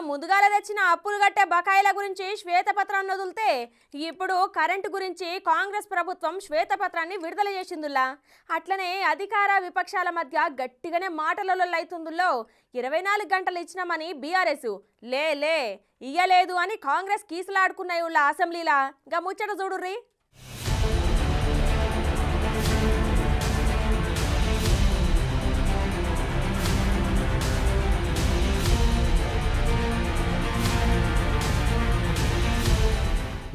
ముందుగాల తెచ్చిన అప్పులు కట్టే బకాయిల గురించి శ్వేతపత్రాన్ని వదిలితే ఇప్పుడు కరెంటు గురించి కాంగ్రెస్ ప్రభుత్వం శ్వేతపత్రాన్ని విడుదల చేసిందిలా. అట్లనే అధికార విపక్షాల మధ్య గట్టిగానే మాటలలో లైతుందుల్లో 24 గంటలు ఇచ్చినామని బీఆర్ఎస్ లే ఇయ్యలేదు అని కాంగ్రెస్ కీసులాడుకున్నాయి ఉళ్ళ అసెంబ్లీలా. గా ముచ్చట చూడుర్రి.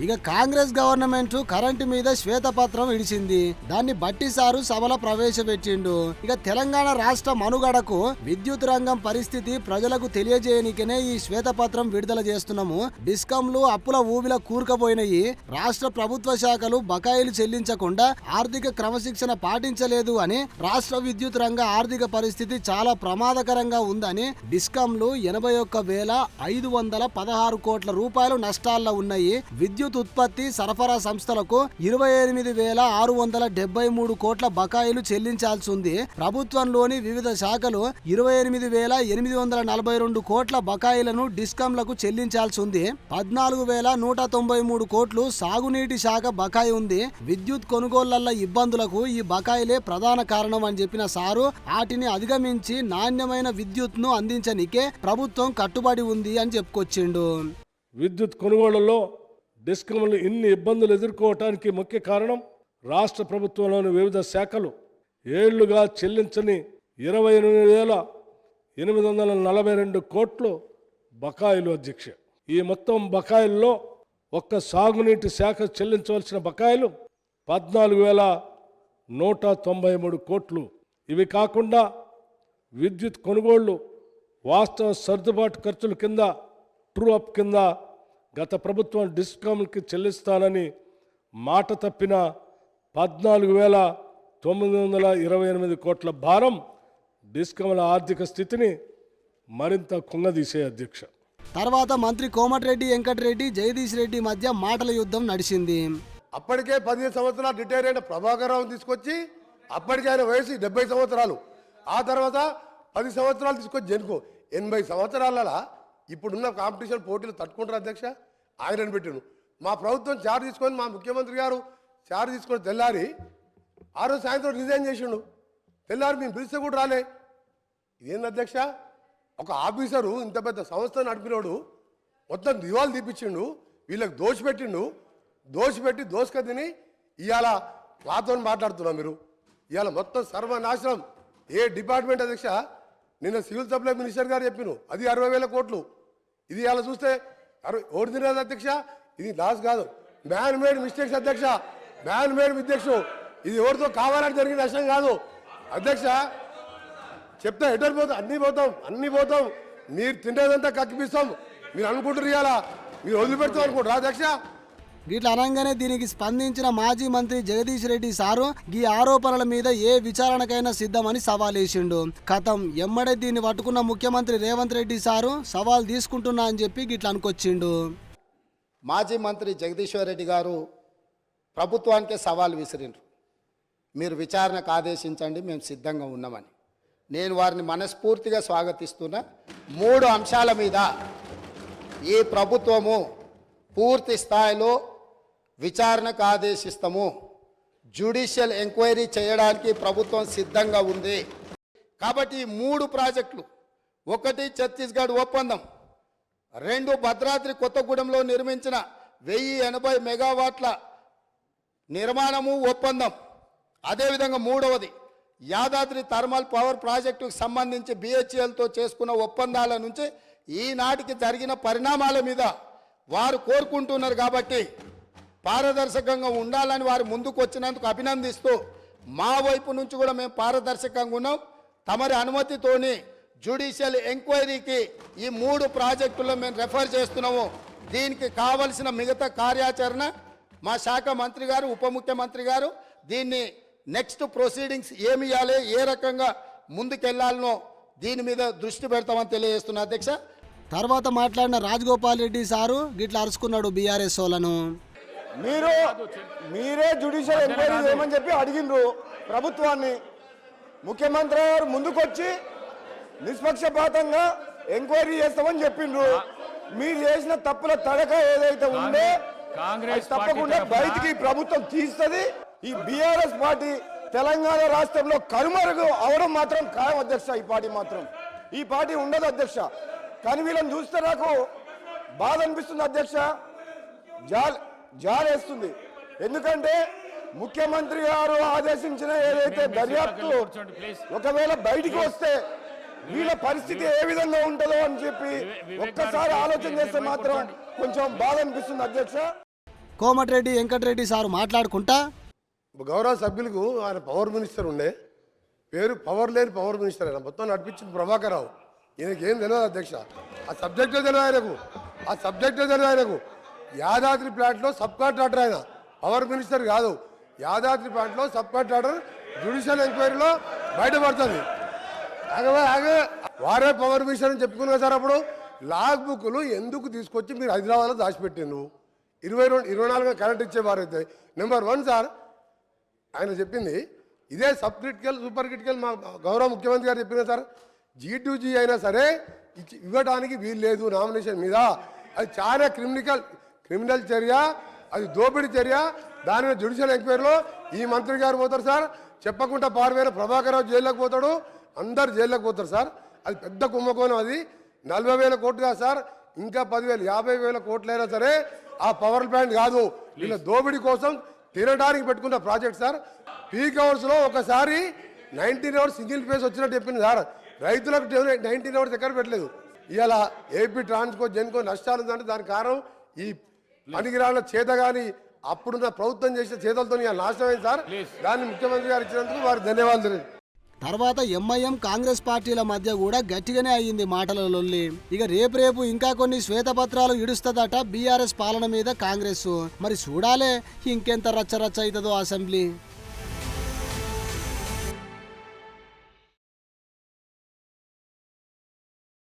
ఇక కాంగ్రెస్ గవర్నమెంట్ కరెంటు మీద శ్వేతపత్రం ఇడిచింది. దాన్ని బట్టి సారు సభలో ప్రవేశపెట్టిండు. ఇక తెలంగాణ రాష్ట్ర మనుగడకు విద్యుత్ రంగం పరిస్థితి ప్రజలకు తెలియజేయనికనే ఈ శ్వేతపత్రం విడుదల చేస్తున్నాము. డిస్కంలు అప్పుల ఊబిల కూరుకుపోయినాయి. రాష్ట్ర ప్రభుత్వ శాఖలు బకాయిలు చెల్లించకుండా ఆర్థిక క్రమశిక్షణ పాటించలేదు అని, రాష్ట్ర విద్యుత్ రంగ ఆర్థిక పరిస్థితి చాలా ప్రమాదకరంగా ఉందని, డిస్కంలు 81,516 కోట్ల రూపాయలు నష్టాల్లో ఉన్నాయి. విద్యుత్ ఉత్పత్తి సరఫరా సంస్థలకు 28,673 కోట్ల బకాయిలు చెల్లించాల్సి ఉంది. ప్రభుత్వంలోని వివిధ శాఖలు 28,842 కోట్ల బకాయిలను డిస్కంలకు చెల్లించాల్సి ఉంది. 14,193 కోట్లు సాగునీటి శాఖ బకాయి ఉంది. విద్యుత్ కొనుగోళ్ల ఇబ్బందులకు ఈ బకాయిలే ప్రధాన కారణం అని చెప్పిన సారు, వాటిని అధిగమించి నాణ్యమైన విద్యుత్ ను అందించనికే ప్రభుత్వం కట్టుబడి ఉంది అని చెప్పుకొచ్చిండు. విద్యుత్ కొనుగోళ్లలో డిస్కంలు ఇన్ని ఇబ్బందులు ఎదుర్కోవటానికి ముఖ్య కారణం రాష్ట్ర ప్రభుత్వంలోని వివిధ శాఖలు ఏళ్లుగా చెల్లించని 28,842 కోట్లు బకాయిలు అధ్యక్ష. ఈ మొత్తం బకాయిల్లో ఒక్క సాగునీటి శాఖ చెల్లించవలసిన బకాయిలు 14,193 కోట్లు. ఇవి కాకుండా విద్యుత్ కొనుగోళ్లు వాస్తవ సర్దుబాటు ఖర్చుల కింద ట్రూ అప్ కింద గత ప్రభుత్వం డిస్కామ్కి చెల్లిస్తానని మాట తప్పిన 14,928 కోట్ల భారం డిస్కామ్ల ఆర్థిక స్థితిని మరింత కుంగదీసే అధ్యక్ష. తర్వాత మంత్రి కోమటిరెడ్డి వెంకటరెడ్డి జగదీష్ రెడ్డి మధ్య మాటల యుద్ధం నడిచింది. అప్పటికే 15 సంవత్సరాలు రిటైర్ అయిన ప్రభాకర్ రావు తీసుకొచ్చి, అప్పటికే ఆయన వయసు 70 సంవత్సరాలు, ఆ తర్వాత 10 సంవత్సరాలు తీసుకొచ్చి జనుకో 80 సంవత్సరాల ఇప్పుడున్న కాంపిటీషన్ పోటీలు తట్టుకుంటారు అధ్యక్ష. ఆయనను పెట్టాను. మా ప్రభుత్వం చార్జ్ తీసుకొని, మా ముఖ్యమంత్రి గారు చార్జ్ తీసుకొని తెల్లారి ఆ రోజు సాయంత్రం రిజైన్ చేసిండు. తెల్లారి మేము పిలిస్తే కూడా రాలే. ఇదేంది అధ్యక్ష? ఒక ఆఫీసరు ఇంత పెద్ద సంస్థ నడిపినోడు మొత్తం దివాలు తీపిచ్చిండు, వీళ్ళకి దోషపెట్టి దోసుక తిని ఇవాళ మాతో మాట్లాడుతున్నాం. మీరు ఇవాళ మొత్తం సర్వనాశనం. ఏ డిపార్ట్మెంట్ అధ్యక్ష? నిన్న సివిల్ సప్లై మినిస్టర్ గారు చెప్పిను అది 60,000 కోట్లు. ఇది ఇలా చూస్తే ఓడి తినదు అధ్యక్ష. ఇది లాస్ కాదు, మ్యాన్ మేడ్ మిస్టేక్స్ అధ్యక్ష, మ్యాన్ మేడ్ మిస్టేక్స్. ఇది ఎవరితో కావాలని జరిగిన నష్టం కాదు అధ్యక్ష. చెప్తా ఎటర్ పోతాం, అన్ని పోతాం. మీరు తింటేదంతా కక్కిపిస్తాం. మీరు అనుకుంటారు ఇవాళ మీరు వదిలిపెడతాం అనుకుంటారు అధ్యక్ష. ఇట్లా అనగానే దీనికి స్పందించిన మాజీ మంత్రి జగదీష్ రెడ్డి సారు ఈ ఆరోపణల మీద ఏ విచారణకైనా సిద్ధమని సవాలేసిండు. కథం ఎమ్మడే దీన్ని పట్టుకున్న ముఖ్యమంత్రి రేవంత్ రెడ్డి సారు సవాల్ తీసుకుంటున్నా అని చెప్పి గిట్లా అనుకొచ్చిండు. మాజీ మంత్రి జగదీశ్వర్ రెడ్డి గారు ప్రభుత్వానికే సవాల్ విసిరిండ్రు. మీరు విచారణకు ఆదేశించండి, మేము సిద్ధంగా ఉన్నామని. నేను వారిని మనస్ఫూర్తిగా స్వాగతిస్తున్నా. 3 అంశాల మీద ఈ ప్రభుత్వము పూర్తి స్థాయిలో విచారణకు ఆదేశిస్తాము. జ్యుడిషియల్ ఎంక్వైరీ చేయడానికి ప్రభుత్వం సిద్ధంగా ఉంది. కాబట్టి ఈ 3 ప్రాజెక్టులు, 1 ఛత్తీస్గఢ్ ఒప్పందం, 2 భద్రాద్రి కొత్తగూడెంలో నిర్మించిన 1080 మెగావాట్ల నిర్మాణము ఒప్పందం, అదేవిధంగా 3వది యాదాద్రి థర్మల్ పవర్ ప్రాజెక్టుకు సంబంధించి BHELతో చేసుకున్న ఒప్పందాల నుంచి ఈనాటికి జరిగిన పరిణామాల మీద వారు కోరుకుంటున్నారు. కాబట్టి పారదర్శకంగా ఉండాలని వారు ముందుకు వచ్చినందుకు అభినందిస్తూ, మా వైపు నుంచి కూడా మేము పారదర్శకంగా ఉన్నాం. తమరి అనుమతితోని జ్యుడిషియల్ ఎంక్వైరీకి ఈ 3 ప్రాజెక్టుల్లో మేము రెఫర్ చేస్తున్నాము. దీనికి కావలసిన మిగతా కార్యాచరణ మా శాఖ మంత్రి గారు, ఉప ముఖ్యమంత్రి గారు దీన్ని నెక్స్ట్ ప్రొసీడింగ్స్ ఏమి ఇవ్వాలి, ఏ రకంగా ముందుకెళ్లాలనో దీని మీద దృష్టి పెడతామని తెలియజేస్తున్నా అధ్యక్ష. తర్వాత మాట్లాడిన రాజగోపాల్ రెడ్డి సారు గిట్లా అరుచుకున్నాడు బీఆర్ఎస్ వాళ్ళను. మీరే జ్యుడిషియల్ ఎంక్వైరీ చేయమని చెప్పి అడిగిండ్రు ప్రభుత్వాన్ని. ముఖ్యమంత్రి గారు ముందుకొచ్చి నిష్పక్షపాతంగా ఎంక్వైరీ చేస్తామని చెప్పిండ్రు. మీరు చేసిన తప్పుల తడక ఏదైతే ఉందో కాంగ్రెస్ అది తప్పకుండా పార్టీ తరఫున బయటికి ప్రభుత్వం తీస్తుంది. ఈ బీఆర్ఎస్ పార్టీ తెలంగాణ రాష్ట్రంలో కనుమరుగు అవడం మాత్రం ఖాయం అధ్యక్ష. ఈ పార్టీ ఉండదు అధ్యక్ష. కానీ వీళ్ళని చూస్తే నాకు బాధ అనిపిస్తుంది అధ్యక్ష, జాలేస్తుంది. ఎందుకంటే ముఖ్యమంత్రి గారు ఆదేశించిన ఏదైతే దర్యాప్తు ఒకవేళ బయటికి వస్తే వీళ్ళ పరిస్థితి ఏ విధంగా ఉంటుందో అని చెప్పి ఒక్కసారి ఆలోచన చేస్తే మాత్రం కొంచెం బాధ అనిపిస్తుంది అధ్యక్ష. కోమటిరెడ్డి వెంకటరెడ్డి సారు మాట్లాడుకుంటా గౌరవ సభ్యులకు ఆయన పవర్ మినిస్టర్ ఉండే, పేరు పవర్ లేని పవర్ మినిస్టర్ ఆయన, మొత్తం నడిపించింది ప్రభాకర్ రావు. ఈయనకి ఏం తెలియదు అధ్యక్ష, ఆ సబ్జెక్టే తెలియదు ఆయనకు. యాదాద్రి ప్లాంట్లో సబ్ కాంట్రాక్టర్ ఆయన, పవర్ మినిస్టర్ కాదు. యాదాద్రి ప్లాంట్లో సబ్ కాంట్రాక్టర్ జ్యుడిషియల్ ఎంక్వైరీలో బయటపడుతుంది. వారే పవర్ మినిస్టర్ అని చెప్పుకున్నారు సార్. అప్పుడు లాగ్ బుక్లు ఎందుకు తీసుకొచ్చి మీరు హైదరాబాద్లో దాచిపెట్టిండ్రు? 24 కరెంట్ ఇచ్చేవారు అయితే నెంబర్ 1 సార్ ఆయన చెప్పింది ఇదే సబ్ క్రిటికల్ సూపర్ క్రిటికల్. మా గౌరవ ముఖ్యమంత్రి గారు చెప్పిన సార్, G2G అయినా సరే ఇవ్వడానికి వీలు లేదు నామినేషన్ మీద. అది చాలా క్రిమినల్ చర్య, అది దోపిడీ చర్య. దాని మీద జ్యుడిషియల్ ఎంక్వైరీలో ఈ మంత్రి గారు పోతారు సార్, చెప్పకుండా పారిపోయిన ప్రభాకర్ రావు జైల్లోకి పోతాడు, అందరు జైల్లోకి పోతారు సార్. అది పెద్ద కుంభకోణం. అది 40,000 కోట్లు కాదు సార్, ఇంకా 10,000 50,000 కోట్లైనా సరే ఆ పవర్ ప్లాంట్ కాదు, వీళ్ళ దోపిడీ కోసం తినడానికి పెట్టుకున్న ప్రాజెక్ట్ సార్. పీక్ అవర్స్లో ఒకసారి 19 అవర్స్ సింగిల్ ఫేజ్ వచ్చినట్టు చెప్పింది సార్. రైతులకు 19 అవర్స్ ఎక్కడ పెట్టలేదు. ఇవాళ ఏపీ ట్రాన్స్కో జెన్కో నష్టాలు ఉందంటే దానికి కారణం ఈ పనికిరాళ్ళ చేత కానీ అప్పుడున్న ప్రభుత్వం చేసిన చేతలతో నాశనమైంది సార్. దాన్ని ముఖ్యమంత్రి గారు ఇచ్చినందుకు వారికి ధన్యవాదాలు. తర్వాత ఎంఐఎం కాంగ్రెస్ పార్టీల మధ్య కూడా గట్టిగానే అయ్యింది మాటల లొల్లి. ఇక రేపు ఇంకా కొన్ని శ్వేతపత్రాలు ఇడుస్తుందట బీఆర్ఎస్ పాలన మీద కాంగ్రెస్. మరి చూడాలే ఇంకెంత రచ్చ అవుతుందో అసెంబ్లీ.